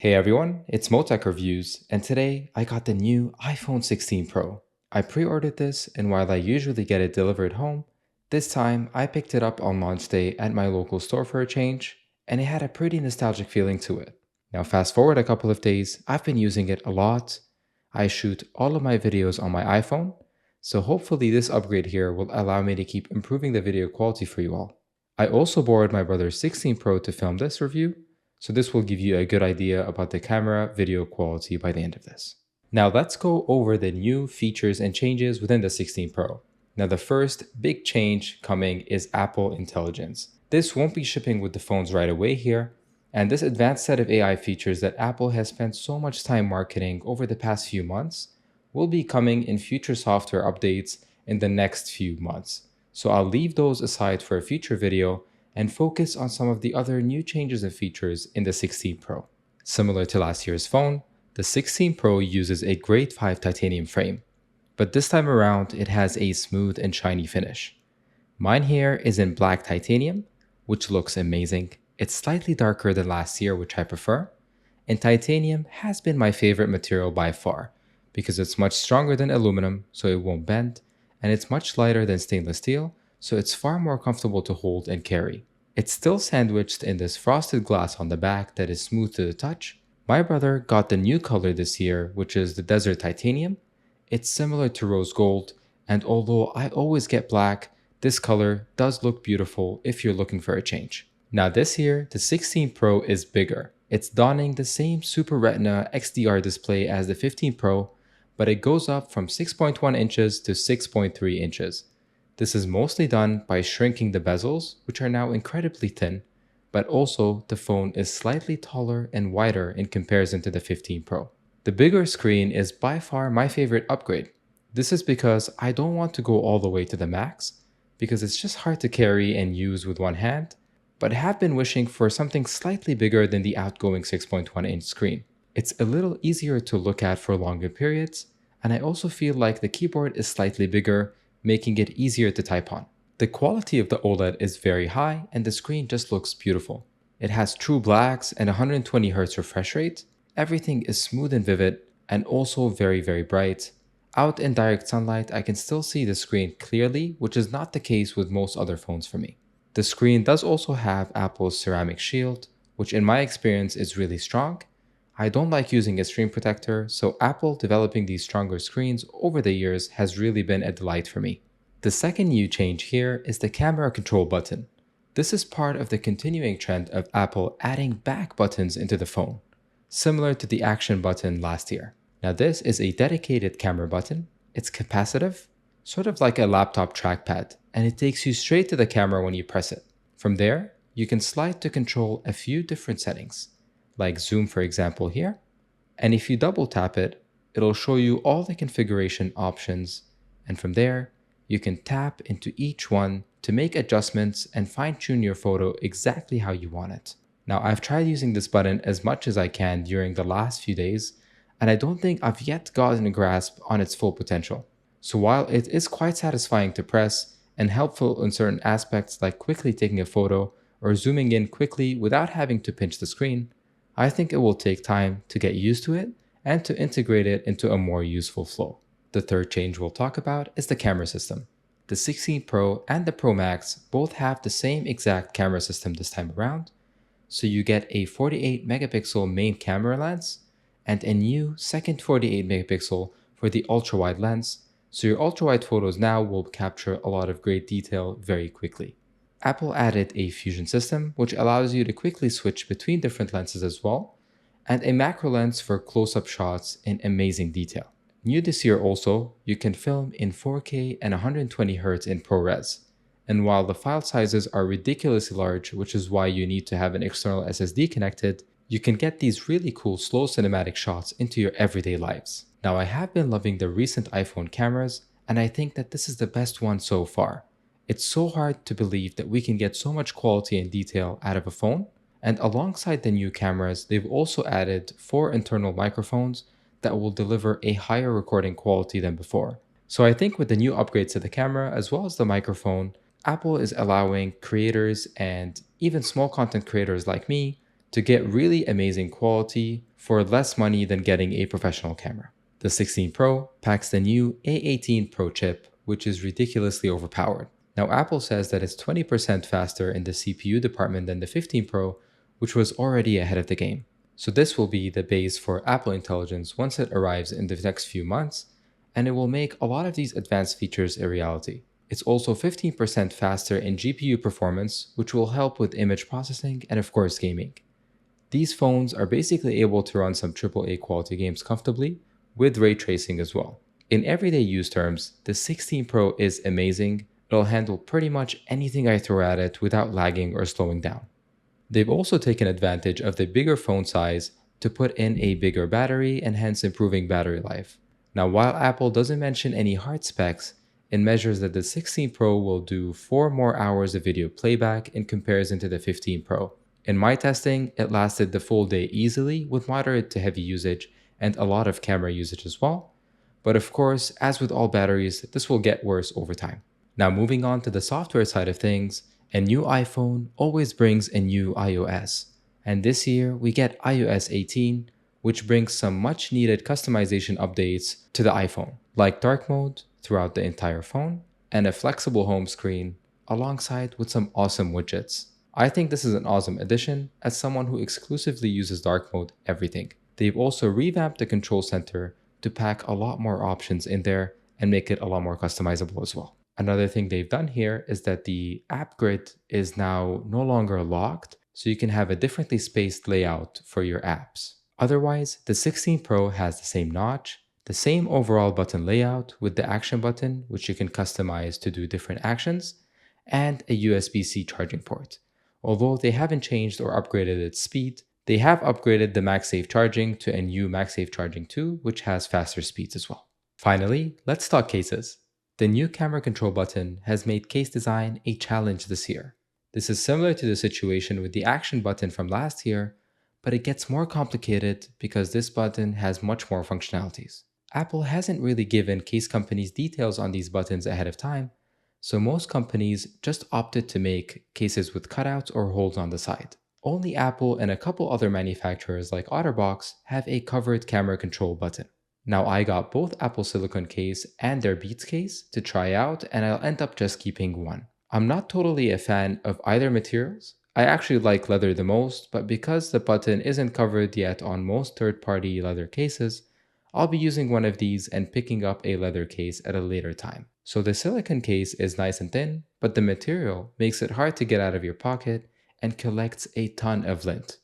Hey everyone, it's moetechreviews, and today I got the new iPhone 16 Pro. I pre-ordered this, and while I usually get it delivered home, this time I picked it up on launch day at my local store for a change, and it had a pretty nostalgic feeling to it. Now fast forward a couple of days, I've been using it a lot. I shoot all of my videos on my iPhone, so hopefully this upgrade here will allow me to keep improving the video quality for you all. I also borrowed my brother's 16 Pro to film this review, so this will give you a good idea about the camera video quality by the end of this. Now let's go over the new features and changes within the 16 Pro. Now the first big change coming is Apple Intelligence. This won't be shipping with the phones right away here, and this advanced set of AI features that Apple has spent so much time marketing over the past few months will be coming in future software updates in the next few months. So I'll leave those aside for a future video and focus on some of the other new changes and features in the 16 Pro. Similar to last year's phone, the 16 Pro uses a grade 5 titanium frame, but this time around it has a smooth and shiny finish. Mine here is in black titanium, which looks amazing. It's slightly darker than last year, which I prefer, and titanium has been my favorite material by far because it's much stronger than aluminum, so it won't bend, and it's much lighter than stainless steel, so it's far more comfortable to hold and carry. It's still sandwiched in this frosted glass on the back that is smooth to the touch. My brother got the new color this year, which is the desert titanium. It's similar to rose gold, and although I always get black, this color does look beautiful if you're looking for a change. Now this year, the 16 Pro is bigger. It's donning the same Super Retina XDR display as the 15 Pro, but it goes up from 6.1 inches to 6.3 inches. This is mostly done by shrinking the bezels, which are now incredibly thin, but also the phone is slightly taller and wider in comparison to the 15 Pro. The bigger screen is by far my favorite upgrade. This is because I don't want to go all the way to the max, because it's just hard to carry and use with one hand, but have been wishing for something slightly bigger than the outgoing 6.1-inch screen. It's a little easier to look at for longer periods, and I also feel like the keyboard is slightly bigger, making it easier to type on. The quality of the OLED is very high and the screen just looks beautiful. It has true blacks and 120Hz refresh rate. Everything is smooth and vivid and also very bright. Out in direct sunlight, I can still see the screen clearly, which is not the case with most other phones for me. The screen does also have Apple's ceramic shield, which in my experience is really strong. I don't like using a screen protector, so Apple developing these stronger screens over the years has really been a delight for me. The second new change here is the camera control button. This is part of the continuing trend of Apple adding back buttons into the phone, similar to the action button last year. Now this is a dedicated camera button. It's capacitive, sort of like a laptop trackpad, and it takes you straight to the camera when you press it. From there, you can slide to control a few different settings, like zoom for example here, and if you double tap it, it'll show you all the configuration options, and from there, you can tap into each one to make adjustments and fine-tune your photo exactly how you want it. Now I've tried using this button as much as I can during the last few days, and I don't think I've yet gotten a grasp on its full potential. So while it is quite satisfying to press and helpful in certain aspects like quickly taking a photo or zooming in quickly without having to pinch the screen, I think it will take time to get used to it and to integrate it into a more useful flow. The third change we'll talk about is the camera system. The 16 Pro and the Pro Max both have the same exact camera system this time around, so you get a 48 megapixel main camera lens and a new second 48 megapixel for the ultra-wide lens, so your ultra-wide photos now will capture a lot of great detail very quickly. Apple added a fusion system, which allows you to quickly switch between different lenses as well, and a macro lens for close-up shots in amazing detail. New this year also, you can film in 4K and 120Hz in ProRes, and while the file sizes are ridiculously large, which is why you need to have an external SSD connected, you can get these really cool slow cinematic shots into your everyday lives. Now I have been loving the recent iPhone cameras, and I think that this is the best one so far. It's so hard to believe that we can get so much quality and detail out of a phone, and alongside the new cameras, they've also added 4 internal microphones that will deliver a higher recording quality than before. So I think with the new upgrades to the camera as well as the microphone, Apple is allowing creators and even small content creators like me to get really amazing quality for less money than getting a professional camera. The 16 Pro packs the new A18 Pro chip, which is ridiculously overpowered. Now, Apple says that it's 20% faster in the CPU department than the 15 Pro, which was already ahead of the game. So this will be the base for Apple Intelligence once it arrives in the next few months, and it will make a lot of these advanced features a reality. It's also 15% faster in GPU performance, which will help with image processing and of course gaming. These phones are basically able to run some AAA quality games comfortably, with ray tracing as well. In everyday use terms, the 16 Pro is amazing. It'll handle pretty much anything I throw at it without lagging or slowing down. They've also taken advantage of the bigger phone size to put in a bigger battery and hence improving battery life. Now, while Apple doesn't mention any hard specs, it measures that the 16 Pro will do 4 more hours of video playback in comparison to the 15 Pro. In my testing, it lasted the full day easily with moderate to heavy usage and a lot of camera usage as well. But of course, as with all batteries, this will get worse over time. Now, moving on to the software side of things, a new iPhone always brings a new iOS. And this year, we get iOS 18, which brings some much needed customization updates to the iPhone, like dark mode throughout the entire phone and a flexible home screen, alongside with some awesome widgets. I think this is an awesome addition as someone who exclusively uses dark mode everything. They've also revamped the control center to pack a lot more options in there and make it a lot more customizable as well. Another thing they've done here is that the app grid is now no longer locked, so you can have a differently spaced layout for your apps. Otherwise, the 16 Pro has the same notch, the same overall button layout with the action button, which you can customize to do different actions, and a USB-C charging port. Although they haven't changed or upgraded its speed, they have upgraded the MagSafe charging to a new MagSafe charging 2, which has faster speeds as well. Finally, let's talk cases. The new camera control button has made case design a challenge this year. This is similar to the situation with the action button from last year, but it gets more complicated because this button has much more functionalities. Apple hasn't really given case companies details on these buttons ahead of time, so most companies just opted to make cases with cutouts or holes on the side. Only Apple and a couple other manufacturers like OtterBox have a covered camera control button. Now, I got both Apple Silicon case and their Beats case to try out, and I'll end up just keeping one. I'm not totally a fan of either materials. I actually like leather the most, but because the button isn't covered yet on most third-party leather cases, I'll be using one of these and picking up a leather case at a later time. So the silicone case is nice and thin, but the material makes it hard to get out of your pocket and collects a ton of lint.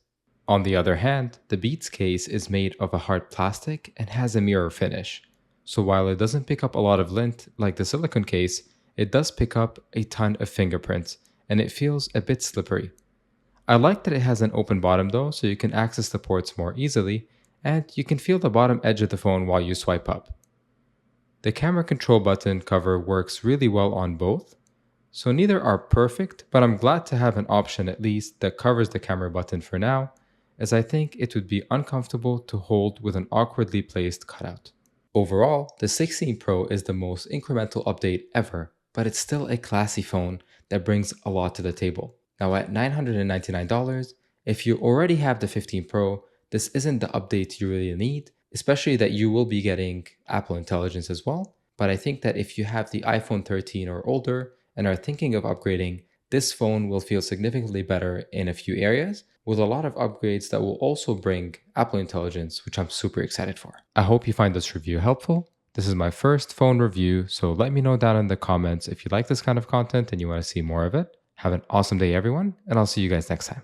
On the other hand, the Beats case is made of a hard plastic and has a mirror finish. So while it doesn't pick up a lot of lint like the silicone case, it does pick up a ton of fingerprints, and it feels a bit slippery. I like that it has an open bottom though, so you can access the ports more easily, and you can feel the bottom edge of the phone while you swipe up. The camera control button cover works really well on both, so neither are perfect, but I'm glad to have an option at least that covers the camera button for now, as I think it would be uncomfortable to hold with an awkwardly placed cutout. Overall, the 16 Pro is the most incremental update ever, but it's still a classy phone that brings a lot to the table. Now at $999, if you already have the 15 Pro, this isn't the update you really need, especially that you will be getting Apple Intelligence as well. But I think that if you have the iPhone 13 or older and are thinking of upgrading, this phone will feel significantly better in a few areas, with a lot of upgrades that will also bring Apple Intelligence, which I'm super excited for. I hope you find this review helpful. This is my first phone review, so let me know down in the comments if you like this kind of content and you want to see more of it. Have an awesome day, everyone, and I'll see you guys next time.